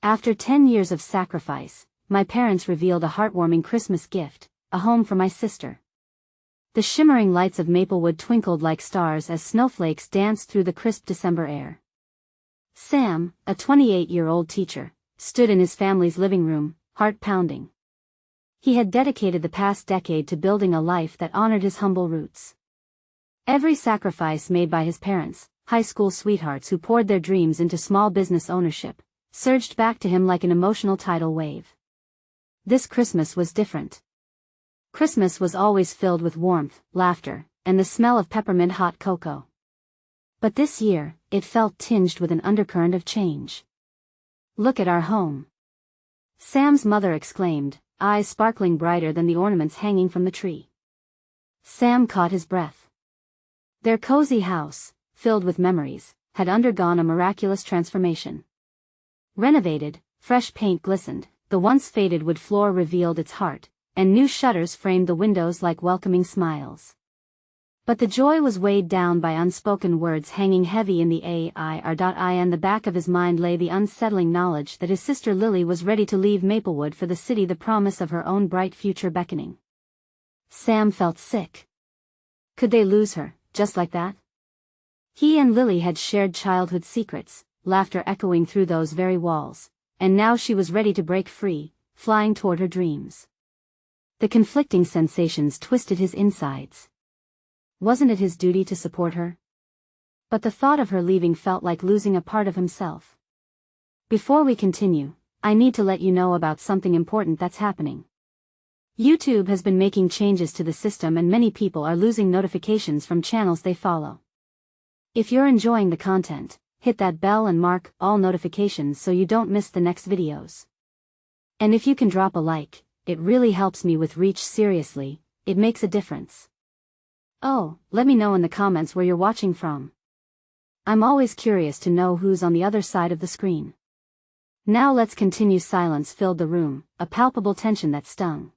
After 10 years of sacrifice, my parents revealed a heartwarming Christmas gift, a home for my sister. The shimmering lights of Maplewood twinkled like stars as snowflakes danced through the crisp December air. Sam, a 28-year-old teacher, stood in his family's living room, heart pounding. He had dedicated the past decade to building a life that honored his humble roots. Every sacrifice made by his parents, high school sweethearts who poured their dreams into small business ownership, surged back to him like an emotional tidal wave. This Christmas was different. Christmas was always filled with warmth, laughter, and the smell of peppermint hot cocoa. But this year, it felt tinged with an undercurrent of change. "Look at our home," Sam's mother exclaimed, eyes sparkling brighter than the ornaments hanging from the tree. Sam caught his breath. Their cozy house, filled with memories, had undergone a miraculous transformation. Renovated, fresh paint glistened, the once faded wood floor revealed its heart, and new shutters framed the windows like welcoming smiles. But the joy was weighed down by unspoken words hanging heavy in the air. In the back of his mind lay the unsettling knowledge that his sister Lily was ready to leave Maplewood for the city, the promise of her own bright future beckoning. Sam felt sick. Could they lose her, just like that? He and Lily had shared childhood secrets, laughter echoing through those very walls, and now she was ready to break free, flying toward her dreams. The conflicting sensations twisted his insides. Wasn't it his duty to support her? But the thought of her leaving felt like losing a part of himself. Before we continue, I need to let you know about something important that's happening. YouTube has been making changes to the system and many people are losing notifications from channels they follow. If you're enjoying the content, hit that bell and mark all notifications so you don't miss the next videos. And if you can drop a like, it really helps me with reach. Seriously, it makes a difference. Oh, let me know in the comments where you're watching from. I'm always curious to know who's on the other side of the screen. Now let's continue. Silence filled the room, a palpable tension that stung.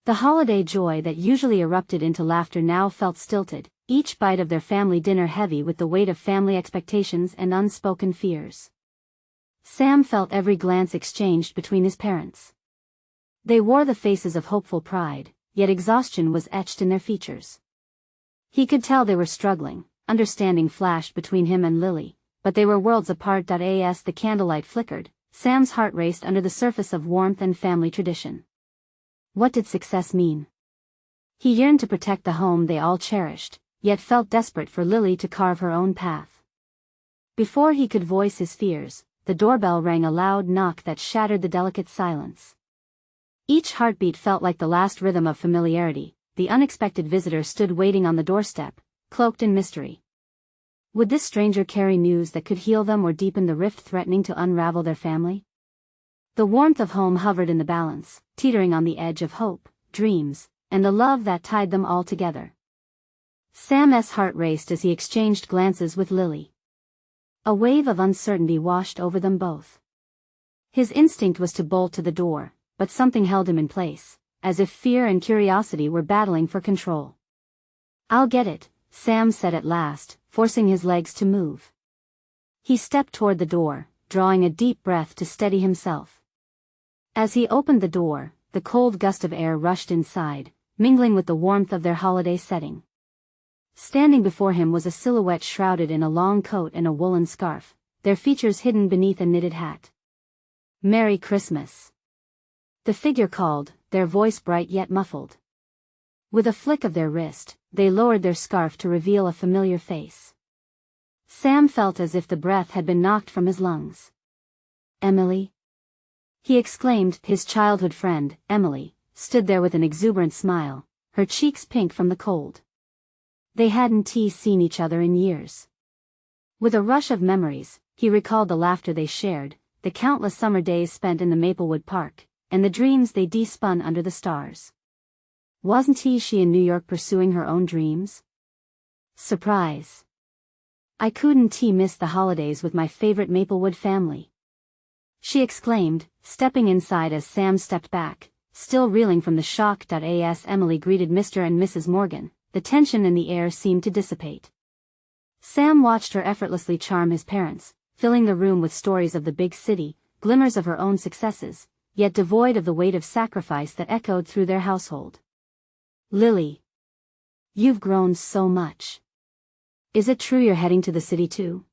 The holiday joy that usually erupted into laughter now felt stilted, each bite of their family dinner heavy with the weight of family expectations and unspoken fears. Sam felt every glance exchanged between his parents. They wore the faces of hopeful pride, yet exhaustion was etched in their features. He could tell they were struggling. Understanding flashed between him and Lily, but they were worlds apart. As the candlelight flickered, Sam's heart raced under the surface of warmth and family tradition. What did success mean? He yearned to protect the home they all cherished, yet felt desperate for Lily to carve her own path. Before he could voice his fears, the doorbell rang, a loud knock that shattered the delicate silence. Each heartbeat felt like the last rhythm of familiarity. The unexpected visitor stood waiting on the doorstep, cloaked in mystery. Would this stranger carry news that could heal them or deepen the rift threatening to unravel their family? The warmth of home hovered in the balance, teetering on the edge of hope, dreams, and the love that tied them all together. Sam's heart raced as he exchanged glances with Lily. A wave of uncertainty washed over them both. His instinct was to bolt to the door, but something held him in place, as if fear and curiosity were battling for control. "I'll get it," Sam said at last, forcing his legs to move. He stepped toward the door, drawing a deep breath to steady himself. As he opened the door, the cold gust of air rushed inside, mingling with the warmth of their holiday setting. Standing before him was a silhouette shrouded in a long coat and a woolen scarf, their features hidden beneath a knitted hat. "Merry Christmas," the figure called, their voice bright yet muffled. With a flick of their wrist, they lowered their scarf to reveal a familiar face. Sam felt as if the breath had been knocked from his lungs. "Emily?" he exclaimed. His childhood friend, Emily, stood there with an exuberant smile, her cheeks pink from the cold. They hadn't seen each other in years. With a rush of memories, he recalled the laughter they shared, the countless summer days spent in the Maplewood Park, and the dreams they spun under the stars. Wasn't she in New York pursuing her own dreams? Surprise! "I couldn't miss the holidays with my favorite Maplewood family," she exclaimed, stepping inside as Sam stepped back, still reeling from the shock. As Emily greeted Mr. and Mrs. Morgan, the tension in the air seemed to dissipate. Sam watched her effortlessly charm his parents, filling the room with stories of the big city, glimmers of her own successes, yet devoid of the weight of sacrifice that echoed through their household. "Lily. You've grown so much. Is it true you're heading to the city too?"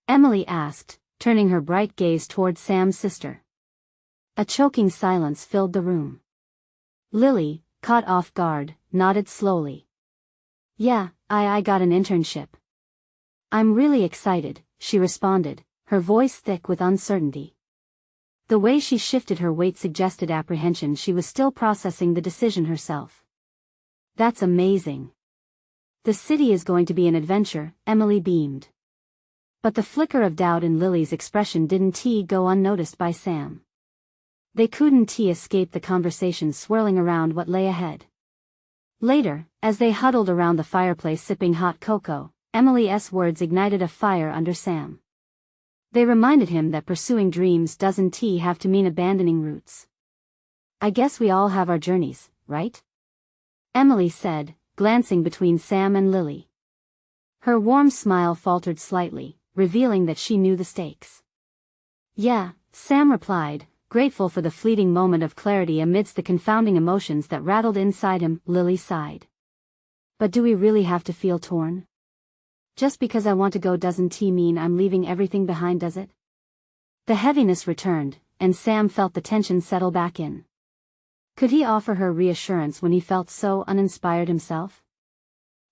Emily asked, turning her bright gaze toward Sam's sister. A choking silence filled the room. Lily, caught off guard, nodded slowly. "Yeah, I got an internship." "I'm really excited," she responded, her voice thick with uncertainty. The way she shifted her weight suggested apprehension she was still processing the decision herself. "That's amazing. The city is going to be an adventure," Emily beamed. But the flicker of doubt in Lily's expression didn't go unnoticed by Sam. They couldn't escape the conversation swirling around what lay ahead. Later, as they huddled around the fireplace sipping hot cocoa, Emily's words ignited a fire under Sam. They reminded him that pursuing dreams doesn't have to mean abandoning roots. "I guess we all have our journeys, right?" Emily said, glancing between Sam and Lily. Her warm smile faltered slightly, revealing that she knew the stakes. "Yeah," Sam replied, grateful for the fleeting moment of clarity amidst the confounding emotions that rattled inside him. Lily sighed. "But do we really have to feel torn? Just because I want to go doesn't mean I'm leaving everything behind, does it?" The heaviness returned, and Sam felt the tension settle back in. Could he offer her reassurance when he felt so uninspired himself?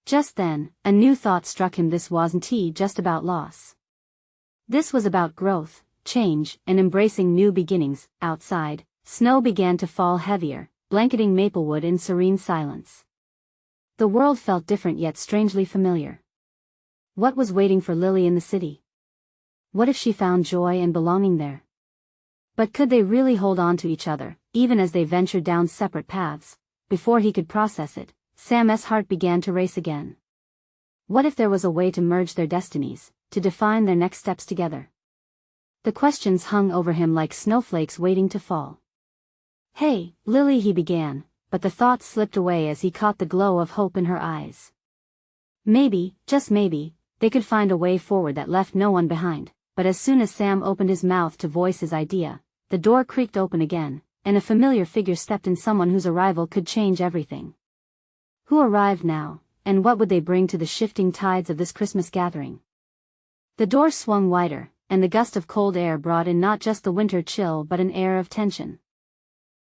Just then, a new thought struck him. This wasn't just about loss. This was about growth, change, and embracing new beginnings. Outside, snow began to fall heavier, blanketing Maplewood in serene silence. The world felt different yet strangely familiar. What was waiting for Lily in the city? What if she found joy and belonging there? But could they really hold on to each other, even as they ventured down separate paths? Before he could process it, Sam's heart began to race again. What if there was a way to merge their destinies, to define their next steps together? The questions hung over him like snowflakes waiting to fall. "Hey, Lily," he began, but the thought slipped away as he caught the glow of hope in her eyes. Maybe, just maybe, they could find a way forward that left no one behind. But as soon as Sam opened his mouth to voice his idea, the door creaked open again, and a familiar figure stepped in, someone whose arrival could change everything. Who arrived now, and what would they bring to the shifting tides of this Christmas gathering? The door swung wider, and the gust of cold air brought in not just the winter chill but an air of tension.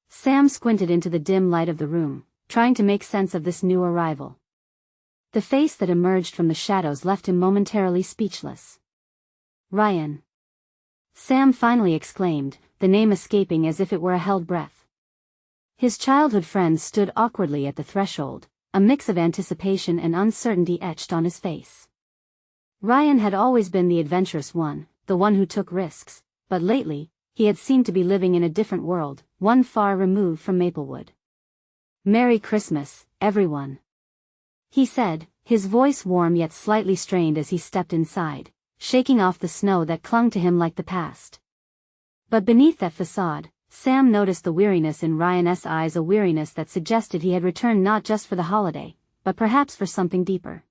Sam squinted into the dim light of the room, trying to make sense of this new arrival. The face that emerged from the shadows left him momentarily speechless. "Ryan." Sam finally exclaimed, the name escaping as if it were a held breath. His childhood friend stood awkwardly at the threshold, a mix of anticipation and uncertainty etched on his face. Ryan had always been the adventurous one, the one who took risks, but lately, he had seemed to be living in a different world, one far removed from Maplewood. "Merry Christmas, everyone," he said, his voice warm yet slightly strained as he stepped inside, shaking off the snow that clung to him like the past. But beneath that facade, Sam noticed the weariness in Ryan's eyes, a weariness that suggested he had returned not just for the holiday, but perhaps for something deeper.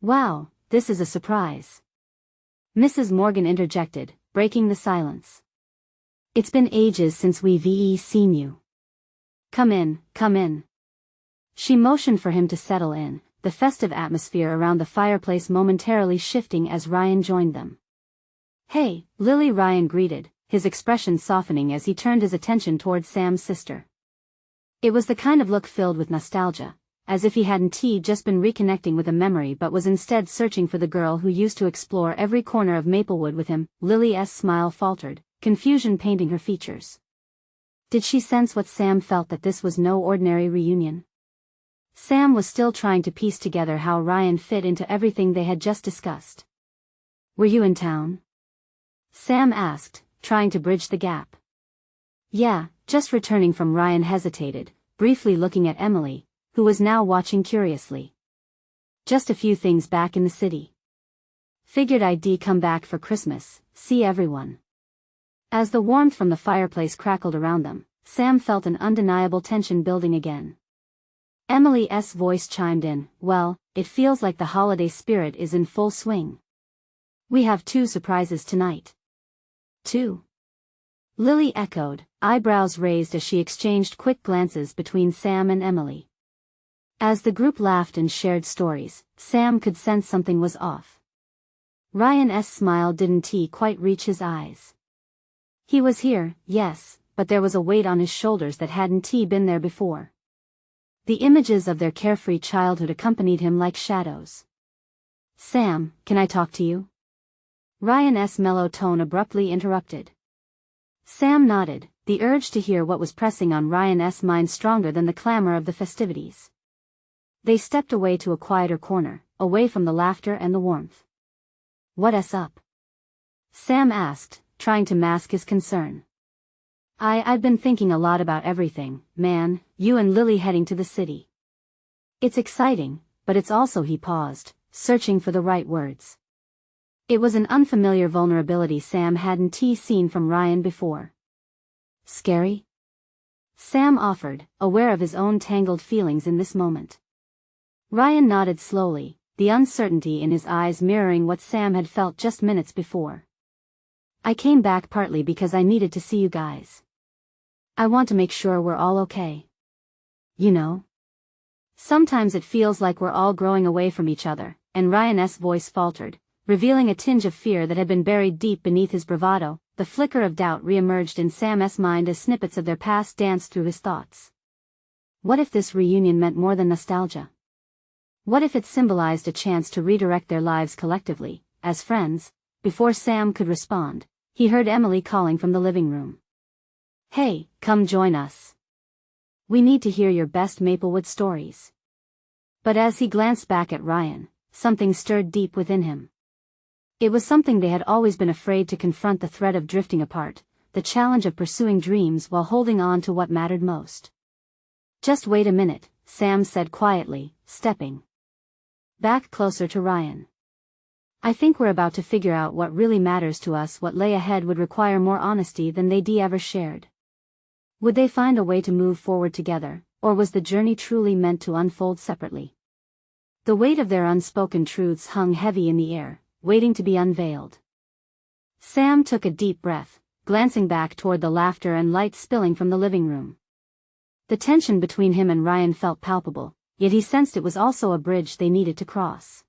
"Wow, this is a surprise," Mrs. Morgan interjected, breaking the silence. "It's been ages since we've seen you. Come in, come in." She motioned for him to settle in, the festive atmosphere around the fireplace momentarily shifting as Ryan joined them. "Hey, Lily," Ryan greeted, his expression softening as he turned his attention toward Sam's sister. It was the kind of look filled with nostalgia, as if he hadn't just been reconnecting with a memory but was instead searching for the girl who used to explore every corner of Maplewood with him. Lily's smile faltered, confusion painting her features. Did she sense what Sam felt, that this was no ordinary reunion? Sam was still trying to piece together how Ryan fit into everything they had just discussed. "Were you in town?" Sam asked, trying to bridge the gap. "Yeah, just returning from." Ryan hesitated, briefly looking at Emily, who was now watching curiously. "Just a few things back in the city. Figured I'd come back for Christmas, see everyone." As the warmth from the fireplace crackled around them, Sam felt an undeniable tension building again. Emily's voice chimed in, "Well, it feels like the holiday spirit is in full swing. We have 2 surprises tonight." "2?" Lily echoed, eyebrows raised as she exchanged quick glances between Sam and Emily. As the group laughed and shared stories, Sam could sense something was off. Ryan's smile didn't quite reach his eyes. He was here, yes, but there was a weight on his shoulders that hadn't been there before. The images of their carefree childhood accompanied him like shadows. Sam, can I talk to you? Ryan's mellow tone abruptly interrupted. Sam nodded, the urge to hear what was pressing on Ryan's mind stronger than the clamor of the festivities. They stepped away to a quieter corner, away from the laughter and the warmth. What's up? Sam asked, trying to mask his concern. I've been thinking a lot about everything, man, you and Lily heading to the city. It's exciting, but it's also he paused, searching for the right words. It was an unfamiliar vulnerability Sam hadn't seen from Ryan before. Scary? Sam offered, aware of his own tangled feelings in this moment. Ryan nodded slowly, the uncertainty in his eyes mirroring what Sam had felt just minutes before. I came back partly because I needed to see you guys. I want to make sure we're all okay. You know? Sometimes it feels like we're all growing away from each other, and Ryan's voice faltered, revealing a tinge of fear that had been buried deep beneath his bravado. The flicker of doubt re-emerged in Sam's mind as snippets of their past danced through his thoughts. What if this reunion meant more than nostalgia? What if it symbolized a chance to redirect their lives collectively, as friends? Before Sam could respond, he heard Emily calling from the living room. Hey, come join us. We need to hear your best Maplewood stories. But as he glanced back at Ryan, something stirred deep within him. It was something they had always been afraid to confront, the threat of drifting apart, the challenge of pursuing dreams while holding on to what mattered most. Just wait a minute, Sam said quietly, stepping back closer to Ryan. I think we're about to figure out what really matters to us. What lay ahead would require more honesty than they'd ever shared. Would they find a way to move forward together, or was the journey truly meant to unfold separately? The weight of their unspoken truths hung heavy in the air, waiting to be unveiled. Sam took a deep breath, glancing back toward the laughter and light spilling from the living room. The tension between him and Ryan felt palpable, yet he sensed it was also a bridge they needed to cross.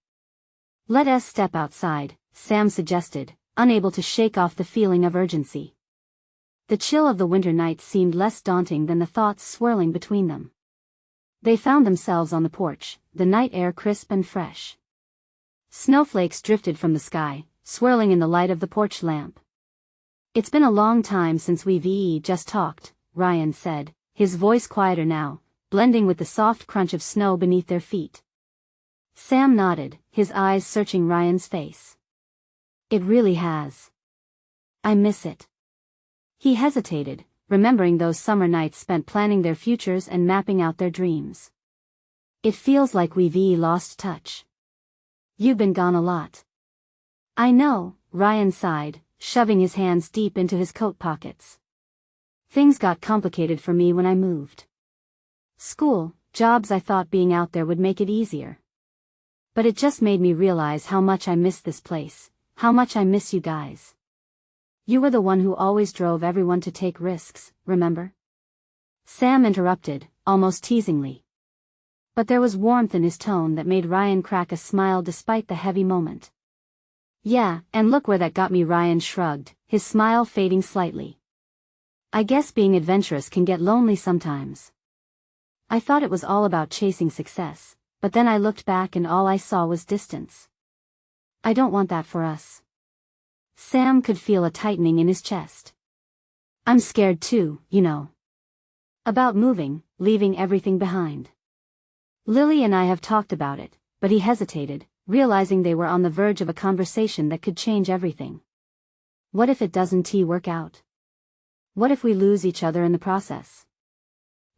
Let us step outside, Sam suggested, unable to shake off the feeling of urgency. The chill of the winter night seemed less daunting than the thoughts swirling between them. They found themselves on the porch, the night air crisp and fresh. Snowflakes drifted from the sky, swirling in the light of the porch lamp. It's been a long time since we've just talked, Ryan said, his voice quieter now, blending with the soft crunch of snow beneath their feet. Sam nodded, his eyes searching Ryan's face. It really has. I miss it. He hesitated, remembering those summer nights spent planning their futures and mapping out their dreams. It feels like we've lost touch. You've been gone a lot. I know, Ryan sighed, shoving his hands deep into his coat pockets. Things got complicated for me when I moved. School, jobs. I thought being out there would make it easier. But it just made me realize how much I miss this place, how much I miss you guys. You were the one who always drove everyone to take risks, remember? Sam interrupted, almost teasingly. But there was warmth in his tone that made Ryan crack a smile despite the heavy moment. Yeah, and look where that got me. Ryan shrugged, his smile fading slightly. I guess being adventurous can get lonely sometimes. I thought it was all about chasing success, but then I looked back and all I saw was distance. I don't want that for us. Sam could feel a tightening in his chest. I'm scared too, you know. About moving, leaving everything behind. Lily and I have talked about it, but he hesitated, realizing they were on the verge of a conversation that could change everything. What if it doesn't work out? What if we lose each other in the process?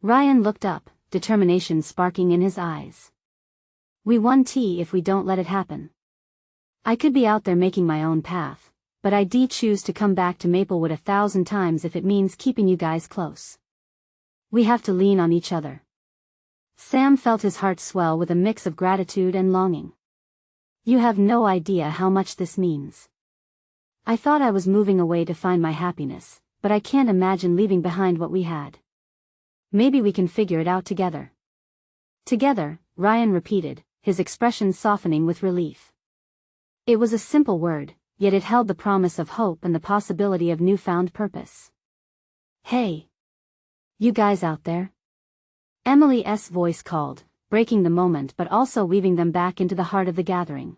Ryan looked up, determination sparking in his eyes. We won if we don't let it happen. I could be out there making my own path, but I'd choose to come back to Maplewood 1,000 times if it means keeping you guys close. We have to lean on each other. Sam felt his heart swell with a mix of gratitude and longing. You have no idea how much this means. I thought I was moving away to find my happiness, but I can't imagine leaving behind what we had. Maybe we can figure it out together. Together, Ryan repeated, his expression softening with relief. It was a simple word, yet it held the promise of hope and the possibility of newfound purpose. Hey! You guys out there? Emily's voice called, breaking the moment but also weaving them back into the heart of the gathering.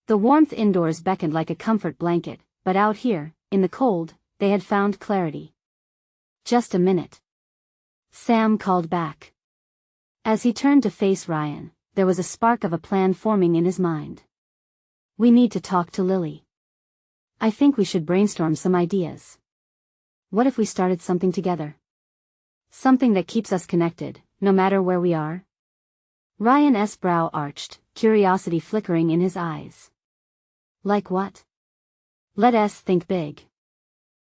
The warmth indoors beckoned like a comfort blanket, but out here, in the cold, they had found clarity. Just a minute. Sam called back. As he turned to face Ryan, there was a spark of a plan forming in his mind. We need to talk to Lily. I think we should brainstorm some ideas. What if we started something together? Something that keeps us connected, no matter where we are? Ryan's brow arched, curiosity flickering in his eyes. Like what? Let us think big.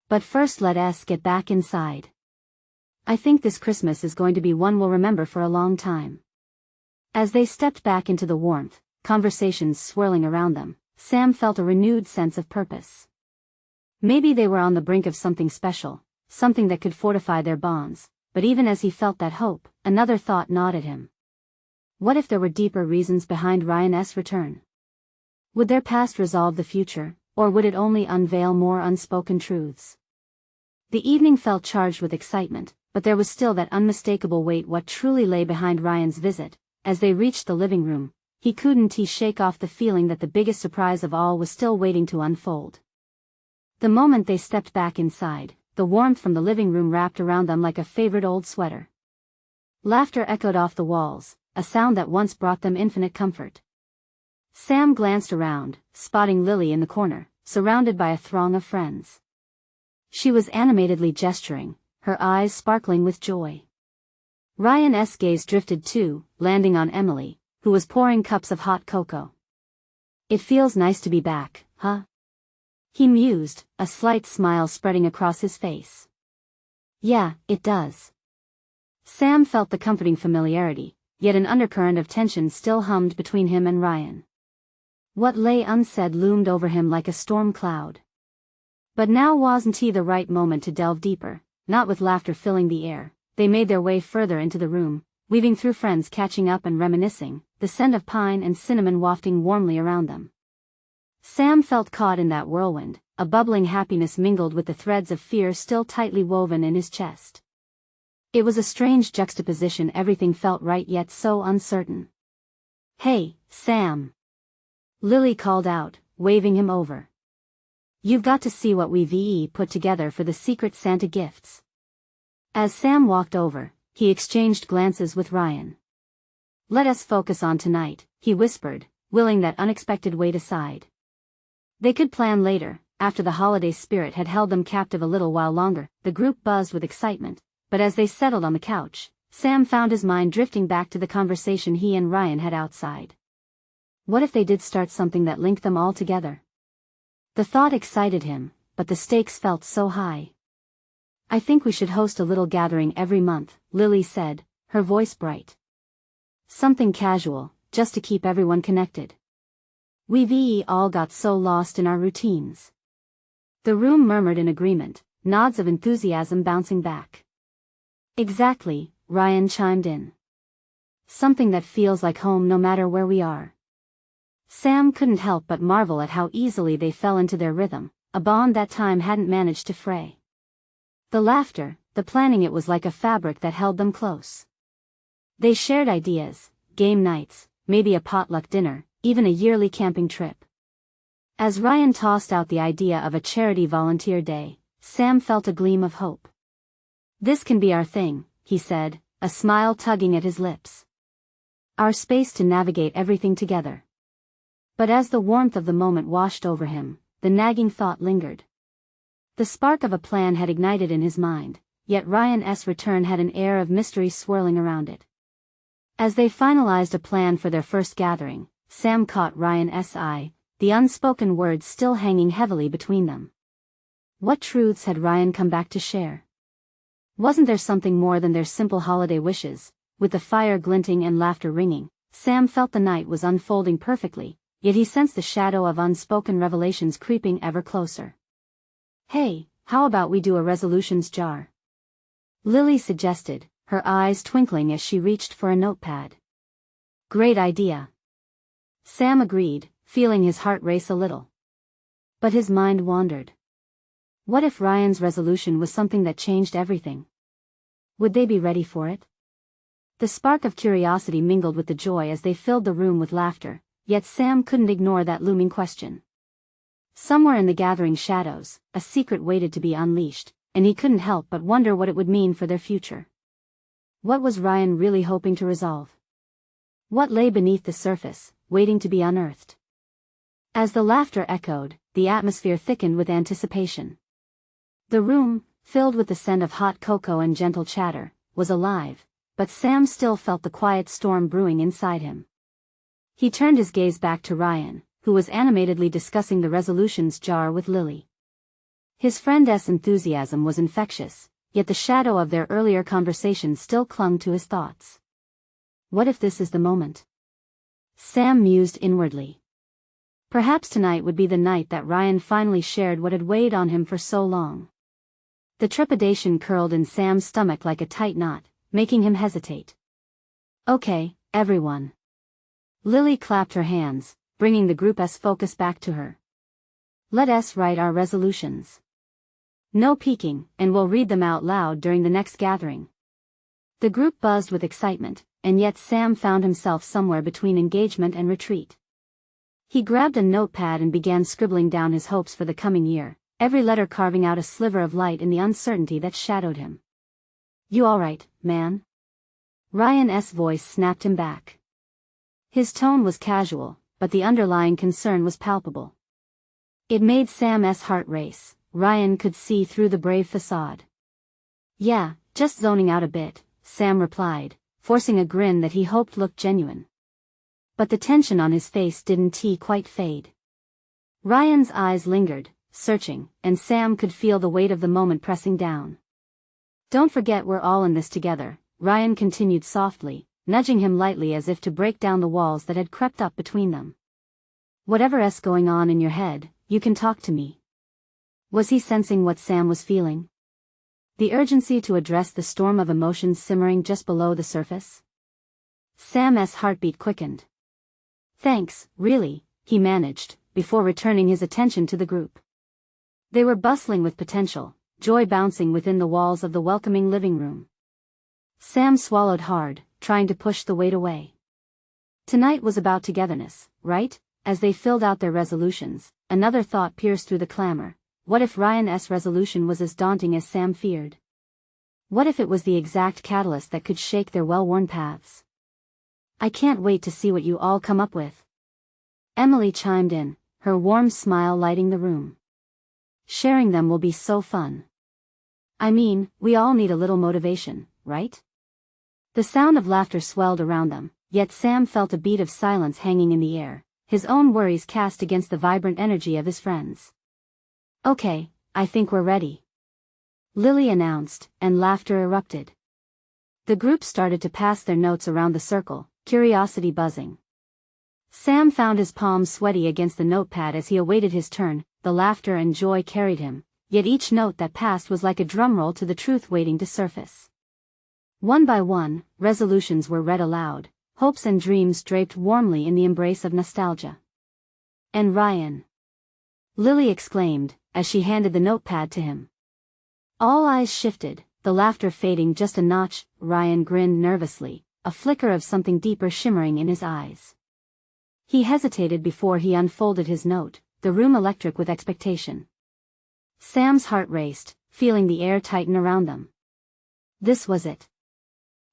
But first let us get back inside. I think this Christmas is going to be one we'll remember for a long time. As they stepped back into the warmth, conversations swirling around them, Sam felt a renewed sense of purpose. Maybe they were on the brink of something special, something that could fortify their bonds, but even as he felt that hope, another thought gnawed at him. What if there were deeper reasons behind Ryan's return? Would their past resolve the future, or would it only unveil more unspoken truths? The evening felt charged with excitement, but there was still that unmistakable weight what truly lay behind Ryan's visit. As they reached the living room, he couldn't shake off the feeling that the biggest surprise of all was still waiting to unfold. The moment they stepped back inside, the warmth from the living room wrapped around them like a favorite old sweater. Laughter echoed off the walls, a sound that once brought them infinite comfort. Sam glanced around, spotting Lily in the corner, surrounded by a throng of friends. She was animatedly gesturing, her eyes sparkling with joy. Ryan's gaze drifted too, landing on Emily, who was pouring cups of hot cocoa. It feels nice to be back, huh? He mused, a slight smile spreading across his face. Yeah, it does. Sam felt the comforting familiarity, yet an undercurrent of tension still hummed between him and Ryan. What lay unsaid loomed over him like a storm cloud. But now wasn't the right moment to delve deeper, not with laughter filling the air. They made their way further into the room, weaving through friends catching up and reminiscing, the scent of pine and cinnamon wafting warmly around them. Sam felt caught in that whirlwind, a bubbling happiness mingled with the threads of fear still tightly woven in his chest. It was a strange juxtaposition, everything felt right yet so uncertain. Hey, Sam! Lily called out, waving him over. You've got to see what we've put together for the Secret Santa gifts. As Sam walked over, he exchanged glances with Ryan. Let us focus on tonight, he whispered, willing that unexpected weight aside. They could plan later, after the holiday spirit had held them captive a little while longer. The group buzzed with excitement, but as they settled on the couch, Sam found his mind drifting back to the conversation he and Ryan had outside. What if they did start something that linked them all together? The thought excited him, but the stakes felt so high. I think we should host a little gathering every month, Lily said, her voice bright. Something casual, just to keep everyone connected. We've all got so lost in our routines. The room murmured in agreement, nods of enthusiasm bouncing back. Exactly, Ryan chimed in. Something that feels like home no matter where we are. Sam couldn't help but marvel at how easily they fell into their rhythm, a bond that time hadn't managed to fray. The laughter, the planning, it was like a fabric that held them close. They shared ideas, game nights, maybe a potluck dinner, even a yearly camping trip. As Ryan tossed out the idea of a charity volunteer day, Sam felt a gleam of hope. This can be our thing, he said, a smile tugging at his lips. Our space to navigate everything together. But as the warmth of the moment washed over him, the nagging thought lingered. The spark of a plan had ignited in his mind, yet Ryan's return had an air of mystery swirling around it. As they finalized a plan for their first gathering, Sam caught Ryan's eye, the unspoken words still hanging heavily between them. What truths had Ryan come back to share? Wasn't there something more than their simple holiday wishes? With the fire glinting and laughter ringing, Sam felt the night was unfolding perfectly, yet he sensed the shadow of unspoken revelations creeping ever closer. Hey, how about we do a resolutions jar? Lily suggested, her eyes twinkling as she reached for a notepad. Great idea. Sam agreed, feeling his heart race a little. But his mind wandered. What if Ryan's resolution was something that changed everything? Would they be ready for it? The spark of curiosity mingled with the joy as they filled the room with laughter, yet Sam couldn't ignore that looming question. Somewhere in the gathering shadows, a secret waited to be unleashed, and he couldn't help but wonder what it would mean for their future. What was Ryan really hoping to resolve? What lay beneath the surface, waiting to be unearthed? As the laughter echoed, the atmosphere thickened with anticipation. The room, filled with the scent of hot cocoa and gentle chatter, was alive, but Sam still felt the quiet storm brewing inside him. He turned his gaze back to Ryan, who was animatedly discussing the resolutions jar with Lily. His friend's enthusiasm was infectious, yet the shadow of their earlier conversation still clung to his thoughts. What if this is the moment? Sam mused inwardly. Perhaps tonight would be the night that Ryan finally shared what had weighed on him for so long. The trepidation curled in Sam's stomach like a tight knot, making him hesitate. Okay, everyone. Lily clapped her hands, bringing the group's focus back to her. Let us write our resolutions. No peeking, and we'll read them out loud during the next gathering. The group buzzed with excitement, and yet Sam found himself somewhere between engagement and retreat. He grabbed a notepad and began scribbling down his hopes for the coming year, every letter carving out a sliver of light in the uncertainty that shadowed him. You alright, man? Ryan's voice snapped him back. His tone was casual, but the underlying concern was palpable. It made Sam's heart race. Ryan could see through the brave facade. Yeah, just zoning out a bit, Sam replied, forcing a grin that he hoped looked genuine. But the tension on his face didn't quite fade. Ryan's eyes lingered, searching, and Sam could feel the weight of the moment pressing down. Don't forget we're all in this together, Ryan continued softly, nudging him lightly as if to break down the walls that had crept up between them. Whatever's going on in your head, you can talk to me. Was he sensing what Sam was feeling? The urgency to address the storm of emotions simmering just below the surface? Sam's heartbeat quickened. Thanks, really, he managed, before returning his attention to the group. They were bustling with potential, joy bouncing within the walls of the welcoming living room. Sam swallowed hard, trying to push the weight away. Tonight was about togetherness, right? As they filled out their resolutions, another thought pierced through the clamor. What if Ryan's resolution was as daunting as Sam feared? What if it was the exact catalyst that could shake their well-worn paths? I can't wait to see what you all come up with. Emily chimed in, her warm smile lighting the room. Sharing them will be so fun. I mean, we all need a little motivation, right? The sound of laughter swelled around them, yet Sam felt a beat of silence hanging in the air, his own worries cast against the vibrant energy of his friends. Okay, I think we're ready. Lily announced, and laughter erupted. The group started to pass their notes around the circle, curiosity buzzing. Sam found his palms sweaty against the notepad as he awaited his turn. The laughter and joy carried him, yet each note that passed was like a drumroll to the truth waiting to surface. One by one, resolutions were read aloud, hopes and dreams draped warmly in the embrace of nostalgia. And Ryan! Lily exclaimed, as she handed the notepad to him. All eyes shifted, the laughter fading just a notch. Ryan grinned nervously, a flicker of something deeper shimmering in his eyes. He hesitated before he unfolded his note, the room electric with expectation. Sam's heart raced, feeling the air tighten around them. This was it.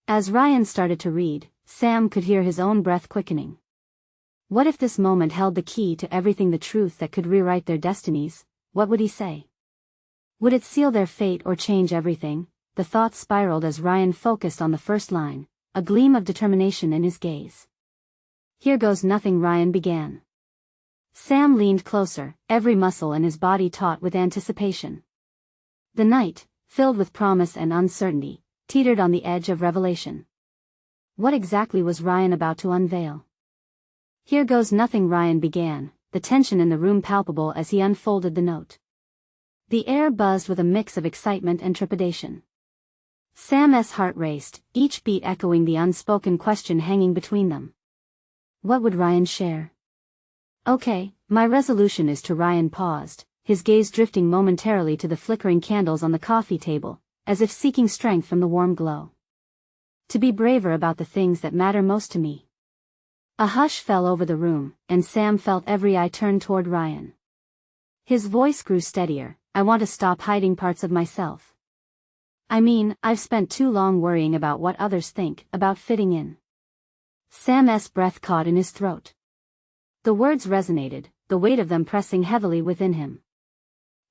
As Ryan started to read, Sam could hear his own breath quickening. What if this moment held the key to everything, the truth that could rewrite their destinies? What would he say? Would it seal their fate or change everything? The thoughts spiraled as Ryan focused on the first line, a gleam of determination in his gaze. Here goes nothing, Ryan began. Sam leaned closer, every muscle in his body taut with anticipation. The night, filled with promise and uncertainty, teetered on the edge of revelation. What exactly was Ryan about to unveil? Here goes nothing, Ryan began, the tension in the room palpable as he unfolded the note. The air buzzed with a mix of excitement and trepidation. Sam's heart raced, each beat echoing the unspoken question hanging between them. What would Ryan share? Okay, my resolution is to. Ryan paused, his gaze drifting momentarily to the flickering candles on the coffee table, as if seeking strength from the warm glow. To be braver about the things that matter most to me. A hush fell over the room, and Sam felt every eye turn toward Ryan. His voice grew steadier. I want to stop hiding parts of myself. I mean, I've spent too long worrying about what others think, about fitting in. Sam's breath caught in his throat. The words resonated, the weight of them pressing heavily within him.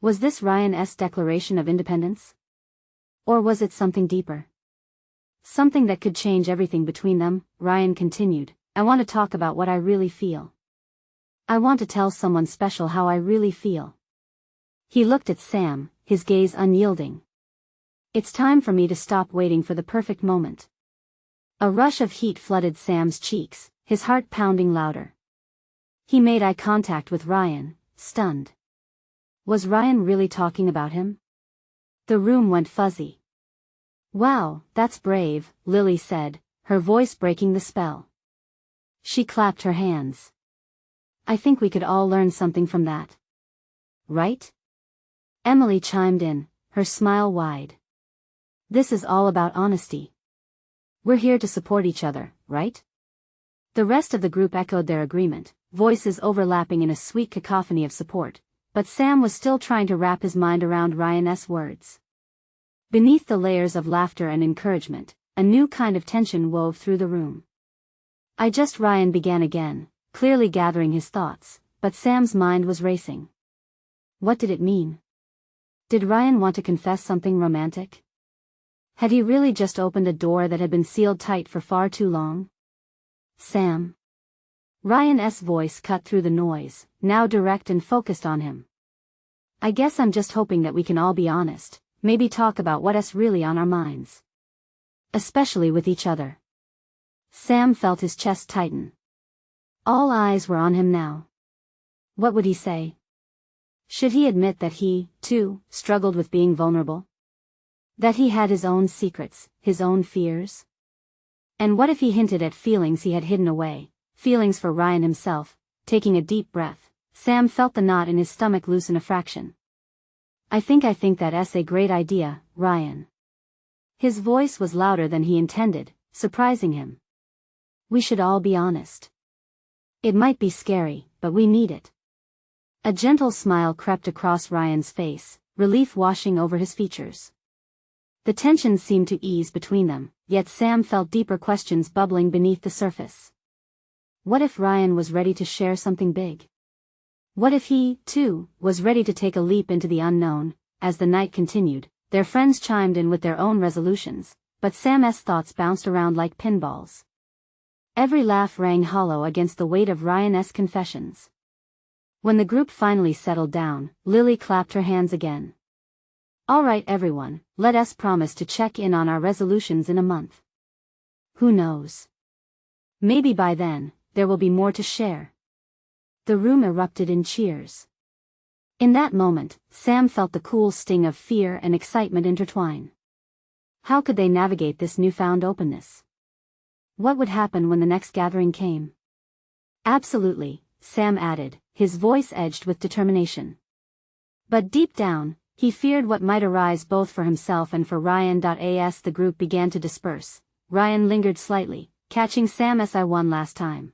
Was this Ryan's declaration of independence? Or was it something deeper? Something that could change everything between them. Ryan continued, I want to talk about what I really feel. I want to tell someone special how I really feel. He looked at Sam, his gaze unyielding. It's time for me to stop waiting for the perfect moment. A rush of heat flooded Sam's cheeks, his heart pounding louder. He made eye contact with Ryan, stunned. Was Ryan really talking about him? The room went fuzzy. Wow, that's brave, Lily said, her voice breaking the spell. She clapped her hands. I think we could all learn something from that. Right? Emily chimed in, her smile wide. This is all about honesty. We're here to support each other, right? The rest of the group echoed their agreement, voices overlapping in a sweet cacophony of support, but Sam was still trying to wrap his mind around Ryan's words. Beneath the layers of laughter and encouragement, a new kind of tension wove through the room. Ryan began again, clearly gathering his thoughts, but Sam's mind was racing. What did it mean? Did Ryan want to confess something romantic? Had he really just opened a door that had been sealed tight for far too long? Sam. Ryan's voice cut through the noise, now direct and focused on him. I guess I'm just hoping that we can all be honest, maybe talk about what's really on our minds. Especially with each other. Sam felt his chest tighten. All eyes were on him now. What would he say? Should he admit that he, too, struggled with being vulnerable? That he had his own secrets, his own fears? And what if he hinted at feelings he had hidden away, feelings for Ryan himself? Taking a deep breath, Sam felt the knot in his stomach loosen a fraction. I think that's a great idea, Ryan. His voice was louder than he intended, surprising him. We should all be honest. It might be scary, but we need it. A gentle smile crept across Ryan's face, relief washing over his features. The tension seemed to ease between them, yet Sam felt deeper questions bubbling beneath the surface. What if Ryan was ready to share something big? What if he, too, was ready to take a leap into the unknown? As the night continued, their friends chimed in with their own resolutions, but Sam's thoughts bounced around like pinballs. Every laugh rang hollow against the weight of Ryan's confessions. When the group finally settled down, Lily clapped her hands again. All right everyone, let us promise to check in on our resolutions in a month. Who knows? Maybe by then, there will be more to share. The room erupted in cheers. In that moment, Sam felt the cool sting of fear and excitement intertwine. How could they navigate this newfound openness? What would happen when the next gathering came? Absolutely, Sam added, his voice edged with determination. But deep down, he feared what might arise both for himself and for Ryan. As the group began to disperse, Ryan lingered slightly, catching Sam's eye one last time.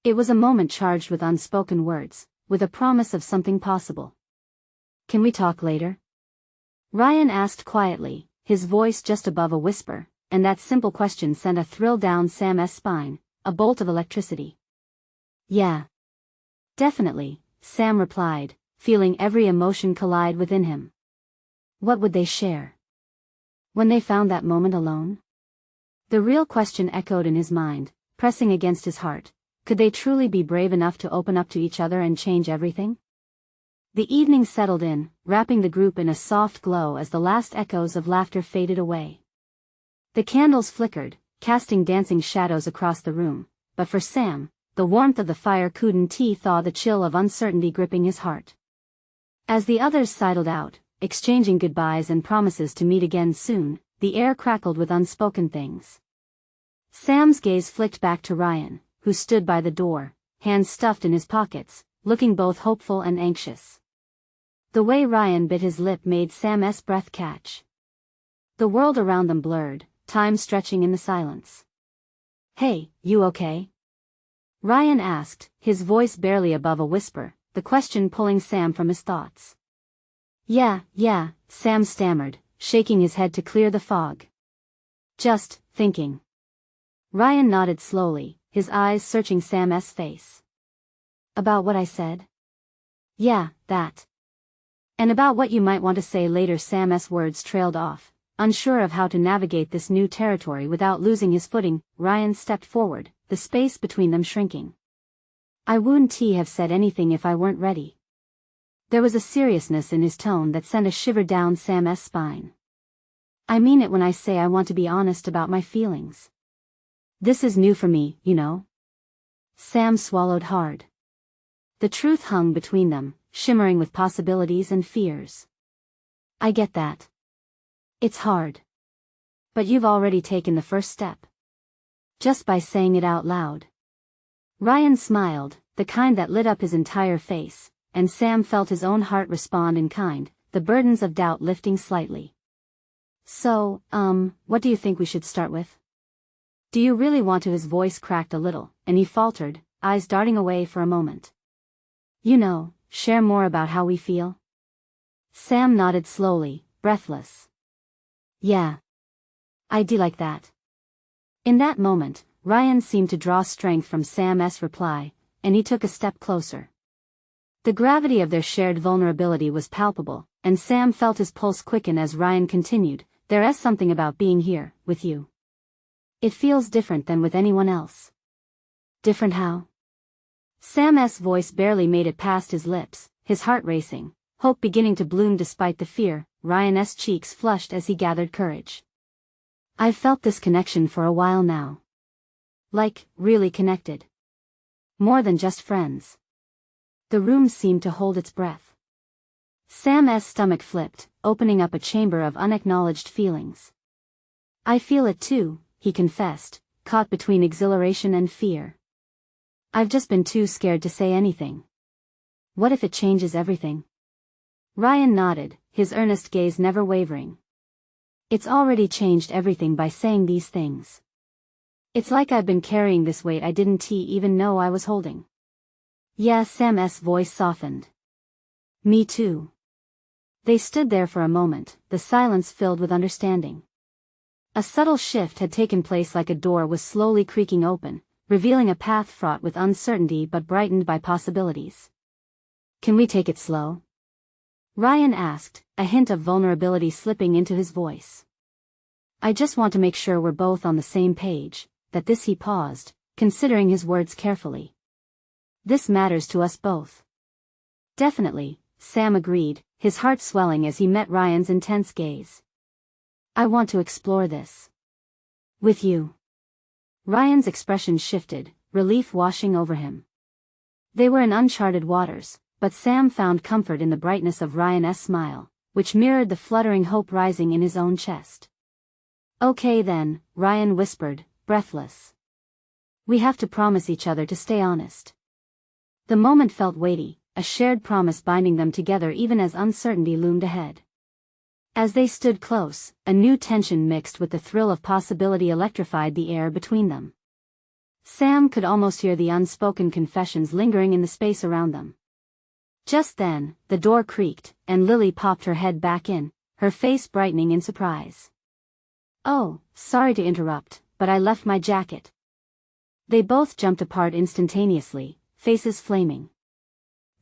It was a moment charged with unspoken words, with a promise of something possible. Can we talk later? Ryan asked quietly, his voice just above a whisper, and that simple question sent a thrill down Sam's spine, a bolt of electricity. Yeah. Definitely, Sam replied, feeling every emotion collide within him. What would they share? When they found that moment alone? The real question echoed in his mind, pressing against his heart. Could they truly be brave enough to open up to each other and change everything? The evening settled in, wrapping the group in a soft glow as the last echoes of laughter faded away. The candles flickered, casting dancing shadows across the room, but for Sam, the warmth of the fire couldn't thaw the chill of uncertainty gripping his heart. As the others sidled out, exchanging goodbyes and promises to meet again soon, the air crackled with unspoken things. Sam's gaze flicked back to Ryan, who stood by the door, hands stuffed in his pockets, looking both hopeful and anxious. The way Ryan bit his lip made Sam's breath catch. The world around them blurred, time stretching in the silence. "Hey, you okay?" Ryan asked, his voice barely above a whisper, the question pulling Sam from his thoughts. Yeah, Sam stammered, shaking his head to clear the fog. "Just thinking." Ryan nodded slowly, his eyes searching Sam's face. "About what I said?" "Yeah, that. And about what you might want to say later." Sam's words trailed off, unsure of how to navigate this new territory without losing his footing. Ryan stepped forward, the space between them shrinking. "I wouldn't have said anything if I weren't ready." There was a seriousness in his tone that sent a shiver down Sam's spine. "I mean it when I say I want to be honest about my feelings. This is new for me, you know." Sam swallowed hard. The truth hung between them, shimmering with possibilities and fears. "I get that. It's hard. But you've already taken the first step. Just by saying it out loud." Ryan smiled, the kind that lit up his entire face, and Sam felt his own heart respond in kind, the burdens of doubt lifting slightly. "So, what do you think we should start with? Do you really want to?" His voice cracked a little, and he faltered, eyes darting away for a moment. "You know, share more about how we feel?" Sam nodded slowly, breathless. "Yeah. I do like that." In that moment, Ryan seemed to draw strength from Sam's reply, and he took a step closer. The gravity of their shared vulnerability was palpable, and Sam felt his pulse quicken as Ryan continued, "There's something about being here, with you. It feels different than with anyone else." "Different how?" Sam's voice barely made it past his lips, his heart racing, hope beginning to bloom despite the fear. Ryan's cheeks flushed as he gathered courage. "I've felt this connection for a while now. Like, really connected. More than just friends." The room seemed to hold its breath. Sam's stomach flipped, opening up a chamber of unacknowledged feelings. "I feel it too," he confessed, caught between exhilaration and fear. "I've just been too scared to say anything. What if it changes everything?" Ryan nodded, his earnest gaze never wavering. "It's already changed everything by saying these things. It's like I've been carrying this weight I didn't even know I was holding." "Yeah," Sam's voice softened. "Me too." They stood there for a moment, the silence filled with understanding. A subtle shift had taken place, like a door was slowly creaking open, revealing a path fraught with uncertainty but brightened by possibilities. "Can we take it slow?" Ryan asked, a hint of vulnerability slipping into his voice. "I just want to make sure we're both on the same page." That this he paused, considering his words carefully. "This matters to us both." "Definitely," Sam agreed, his heart swelling as he met Ryan's intense gaze. "I want to explore this. With you." Ryan's expression shifted, relief washing over him. They were in uncharted waters, but Sam found comfort in the brightness of Ryan's smile, which mirrored the fluttering hope rising in his own chest. "Okay then," Ryan whispered, breathless. "We have to promise each other to stay honest." The moment felt weighty, a shared promise binding them together even as uncertainty loomed ahead. As they stood close, a new tension mixed with the thrill of possibility electrified the air between them. Sam could almost hear the unspoken confessions lingering in the space around them. Just then, the door creaked, and Lily popped her head back in, her face brightening in surprise. "Oh, sorry to interrupt, but I left my jacket." They both jumped apart instantaneously, faces flaming.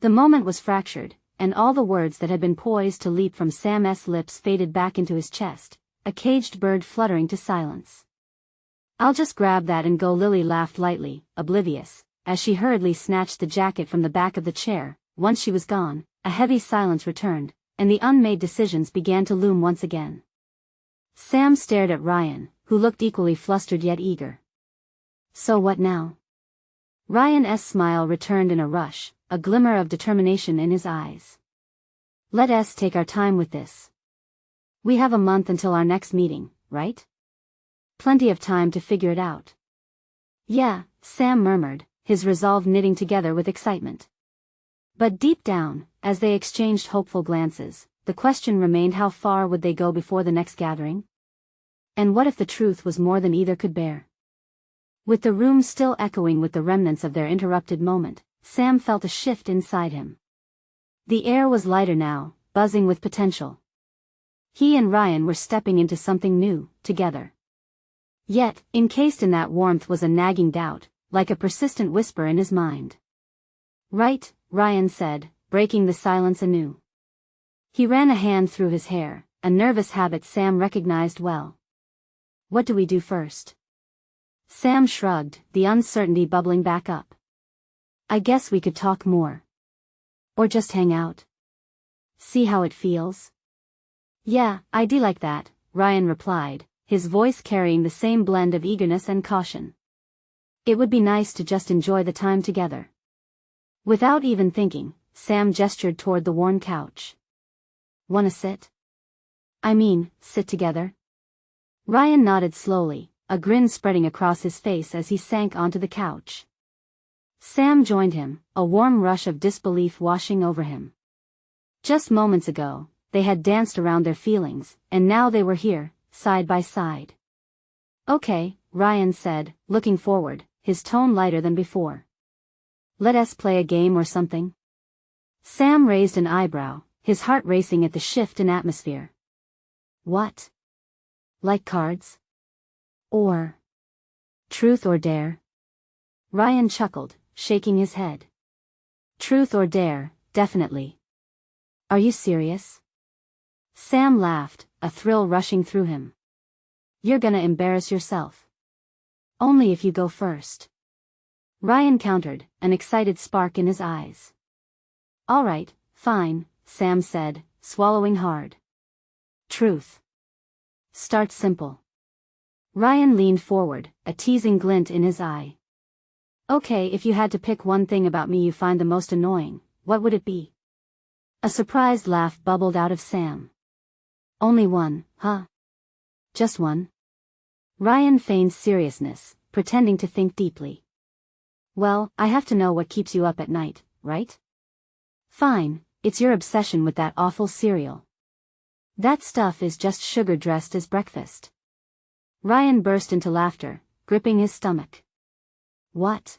The moment was fractured, and all the words that had been poised to leap from Sam's lips faded back into his chest, a caged bird fluttering to silence. "I'll just grab that and go." Lily laughed lightly, oblivious, as she hurriedly snatched the jacket from the back of the chair. Once she was gone, a heavy silence returned, and the unmade decisions began to loom once again. Sam stared at Ryan, who looked equally flustered yet eager. "So what now?" Ryan's smile returned in a rush, a glimmer of determination in his eyes. Let us take our time with this. We have a month until our next meeting, right? Plenty of time to figure it out. Yeah, Sam murmured, his resolve knitting together with excitement. But deep down, as they exchanged hopeful glances, the question remained, how far would they go before the next gathering? And what if the truth was more than either could bear? With the room still echoing with the remnants of their interrupted moment, Sam felt a shift inside him. The air was lighter now, buzzing with potential. He and Ryan were stepping into something new, together. Yet, encased in that warmth was a nagging doubt, like a persistent whisper in his mind. Right, Ryan said, breaking the silence anew. He ran a hand through his hair, a nervous habit Sam recognized well. What do we do first? Sam shrugged, the uncertainty bubbling back up. I guess we could talk more. Or just hang out. See how it feels? Yeah, I'd like that, Ryan replied, his voice carrying the same blend of eagerness and caution. It would be nice to just enjoy the time together. Without even thinking, Sam gestured toward the worn couch. Wanna sit? I mean, sit together? Ryan nodded slowly, a grin spreading across his face as he sank onto the couch. Sam joined him, a warm rush of disbelief washing over him. Just moments ago, they had danced around their feelings, and now they were here, side by side. Okay, Ryan said, looking forward, his tone lighter than before. Let us play a game or something? Sam raised an eyebrow, his heart racing at the shift in atmosphere. What? Like cards? Or truth or dare? Ryan chuckled, shaking his head. Truth or dare, definitely. Are you serious? Sam laughed, a thrill rushing through him. You're gonna embarrass yourself. Only if you go first. Ryan countered, an excited spark in his eyes. All right, fine, Sam said, swallowing hard. Truth. Start simple. Ryan leaned forward, a teasing glint in his eye. Okay, if you had to pick one thing about me you find the most annoying, what would it be? A surprised laugh bubbled out of Sam. Only one, huh? Just one? Ryan feigned seriousness, pretending to think deeply. Well, I have to know what keeps you up at night, right? Fine, it's your obsession with that awful cereal. That stuff is just sugar dressed as breakfast. Ryan burst into laughter, gripping his stomach. What?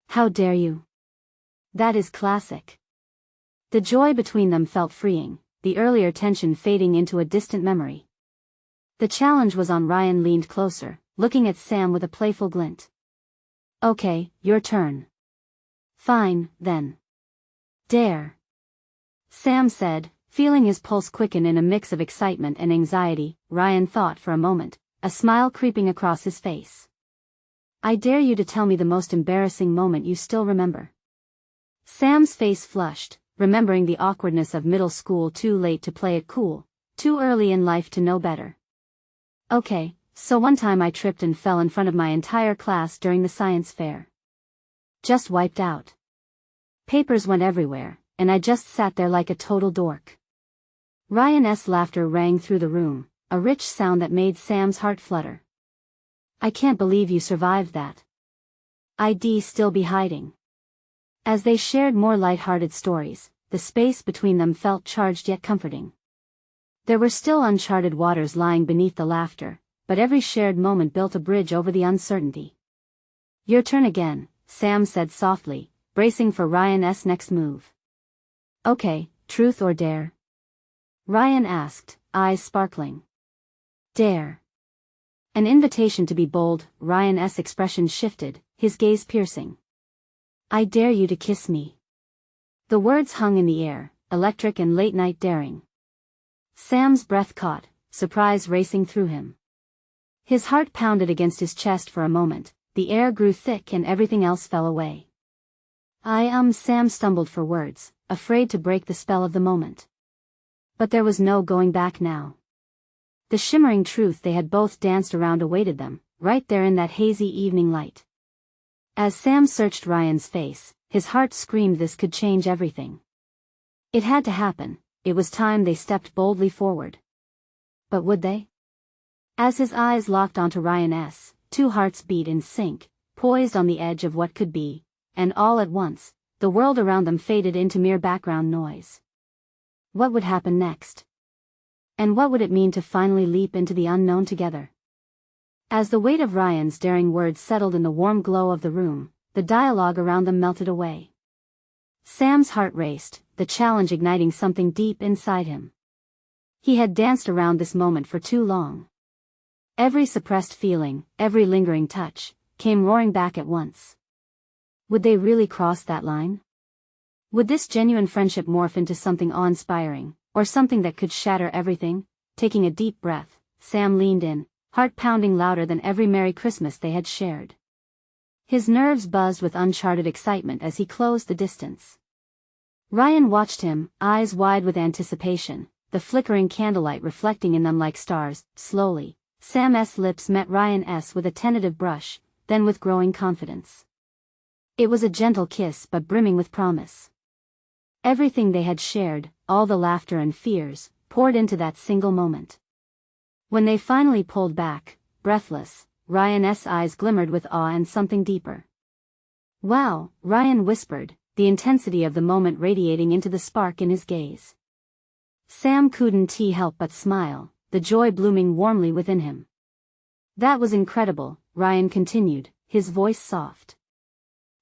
How dare you? That is classic. The joy between them felt freeing, the earlier tension fading into a distant memory. The challenge was on. Ryan leaned closer, looking at Sam with a playful glint. Okay, your turn. Fine, then. Dare. Sam said, feeling his pulse quicken in a mix of excitement and anxiety. Ryan thought for a moment, a smile creeping across his face. I dare you to tell me the most embarrassing moment you still remember. Sam's face flushed, remembering the awkwardness of middle school. Too late to play it cool, too early in life to know better. Okay, so one time I tripped and fell in front of my entire class during the science fair. Just wiped out. Papers went everywhere, and I just sat there like a total dork. Ryan's laughter rang through the room, a rich sound that made Sam's heart flutter. I can't believe you survived that. I'd still be hiding. As they shared more light-hearted stories, the space between them felt charged yet comforting. There were still uncharted waters lying beneath the laughter, but every shared moment built a bridge over the uncertainty. Your turn again, Sam said softly, bracing for Ryan's next move. Okay, truth or dare? Ryan asked, eyes sparkling. Dare. An invitation to be bold. Ryan's expression shifted, his gaze piercing. I dare you to kiss me. The words hung in the air, electric and late-night daring. Sam's breath caught, surprise racing through him. His heart pounded against his chest for a moment, the air grew thick and everything else fell away. Sam stumbled for words, afraid to break the spell of the moment. But there was no going back now. The shimmering truth they had both danced around awaited them, right there in that hazy evening light. As Sam searched Ryan's face, his heart screamed this could change everything. It had to happen, it was time they stepped boldly forward. But would they? As his eyes locked onto Ryan's, two hearts beat in sync, poised on the edge of what could be, and all at once, the world around them faded into mere background noise. What would happen next? And what would it mean to finally leap into the unknown together? As the weight of Ryan's daring words settled in the warm glow of the room, the dialogue around them melted away. Sam's heart raced, the challenge igniting something deep inside him. He had danced around this moment for too long. Every suppressed feeling, every lingering touch, came roaring back at once. Would they really cross that line? Would this genuine friendship morph into something awe-inspiring, or something that could shatter everything? Taking a deep breath, Sam leaned in, heart pounding louder than every Merry Christmas they had shared. His nerves buzzed with uncharted excitement as he closed the distance. Ryan watched him, eyes wide with anticipation, the flickering candlelight reflecting in them like stars. Slowly, Sam's lips met Ryan's with a tentative brush, then with growing confidence. It was a gentle kiss but brimming with promise. Everything they had shared, all the laughter and fears, poured into that single moment. When they finally pulled back, breathless, Ryan's eyes glimmered with awe and something deeper. "Wow," Ryan whispered, the intensity of the moment radiating into the spark in his gaze. Sam couldn't help but smile, the joy blooming warmly within him. "That was incredible," Ryan continued, his voice soft.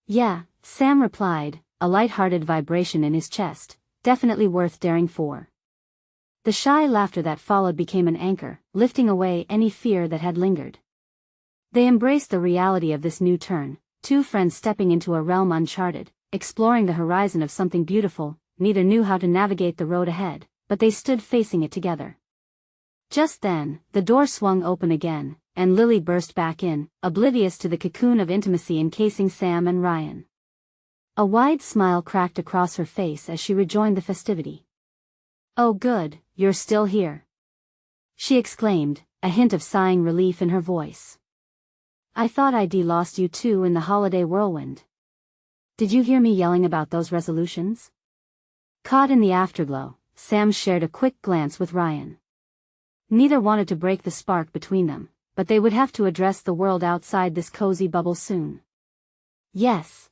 "Yeah," Sam replied, a light-hearted vibration in his chest, "definitely worth daring for." The shy laughter that followed became an anchor, lifting away any fear that had lingered. They embraced the reality of this new turn, two friends stepping into a realm uncharted, exploring the horizon of something beautiful. Neither knew how to navigate the road ahead, but they stood facing it together. Just then, the door swung open again, and Lily burst back in, oblivious to the cocoon of intimacy encasing Sam and Ryan. A wide smile cracked across her face as she rejoined the festivity. "Oh good, you're still here," she exclaimed, a hint of sighing relief in her voice. "I thought I'd lost you too in the holiday whirlwind. Did you hear me yelling about those resolutions?" Caught in the afterglow, Sam shared a quick glance with Ryan. Neither wanted to break the spark between them, but they would have to address the world outside this cozy bubble soon. "Yes.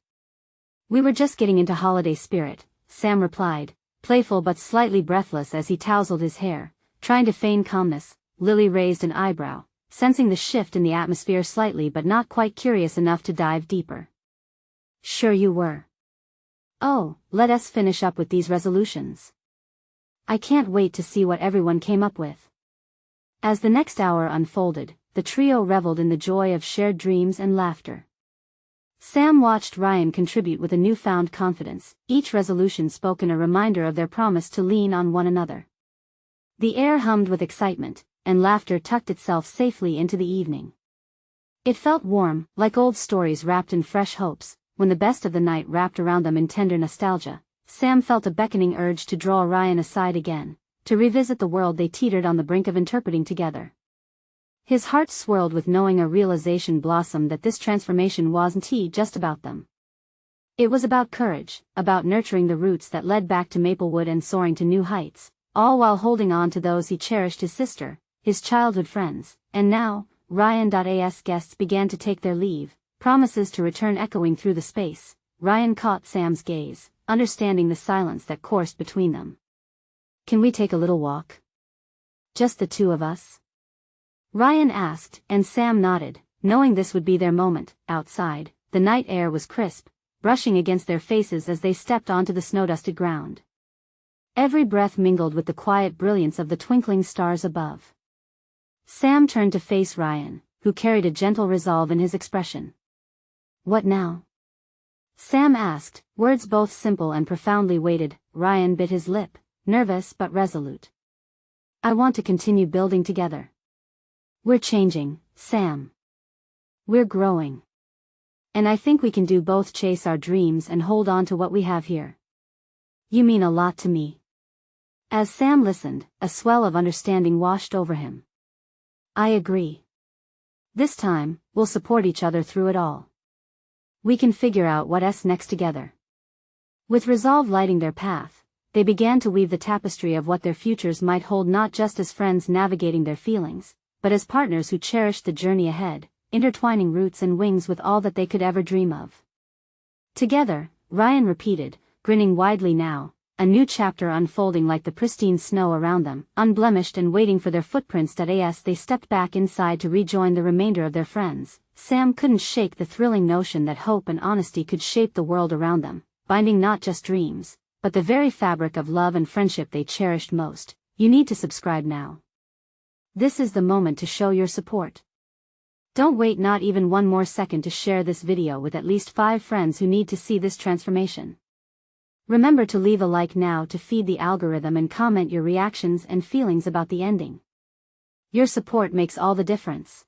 We were just getting into holiday spirit," Sam replied, playful but slightly breathless as he tousled his hair, trying to feign calmness. Lily raised an eyebrow, sensing the shift in the atmosphere slightly but not quite curious enough to dive deeper. "Sure you were. Oh, let us finish up with these resolutions. I can't wait to see what everyone came up with." As the next hour unfolded, the trio reveled in the joy of shared dreams and laughter. Sam watched Ryan contribute with a newfound confidence, each resolution spoken a reminder of their promise to lean on one another. The air hummed with excitement, and laughter tucked itself safely into the evening. It felt warm, like old stories wrapped in fresh hopes. When the best of the night wrapped around them in tender nostalgia, Sam felt a beckoning urge to draw Ryan aside again, to revisit the world they teetered on the brink of interpreting together. His heart swirled with knowing a realization blossomed that this transformation wasn't just about them. It was about courage, about nurturing the roots that led back to Maplewood and soaring to new heights, all while holding on to those he cherished: his sister, his childhood friends, and now, Ryan's guests began to take their leave, promises to return echoing through the space. Ryan caught Sam's gaze, understanding the silence that coursed between them. "Can we take a little walk? Just the two of us?" Ryan asked, and Sam nodded, knowing this would be their moment. Outside, the night air was crisp, brushing against their faces as they stepped onto the snow-dusted ground. Every breath mingled with the quiet brilliance of the twinkling stars above. Sam turned to face Ryan, who carried a gentle resolve in his expression. "What now?" Sam asked, words both simple and profoundly weighted. Ryan bit his lip, nervous but resolute. "I want to continue building together. We're changing, Sam. We're growing. And I think we can do both: chase our dreams and hold on to what we have here. You mean a lot to me." As Sam listened, a swell of understanding washed over him. "I agree. This time, we'll support each other through it all. We can figure out what's next together." With resolve lighting their path, they began to weave the tapestry of what their futures might hold, not just as friends navigating their feelings, but as partners who cherished the journey ahead, intertwining roots and wings with all that they could ever dream of. Together, Ryan repeated, grinning widely now, a new chapter unfolding like the pristine snow around them, unblemished and waiting for their footprints. As they stepped back inside to rejoin the remainder of their friends, Sam couldn't shake the thrilling notion that hope and honesty could shape the world around them, binding not just dreams, but the very fabric of love and friendship they cherished most. You need to subscribe now. This is the moment to show your support. Don't wait not even one more second to share this video with at least 5 friends who need to see this transformation. Remember to leave a like now to feed the algorithm and comment your reactions and feelings about the ending. Your support makes all the difference.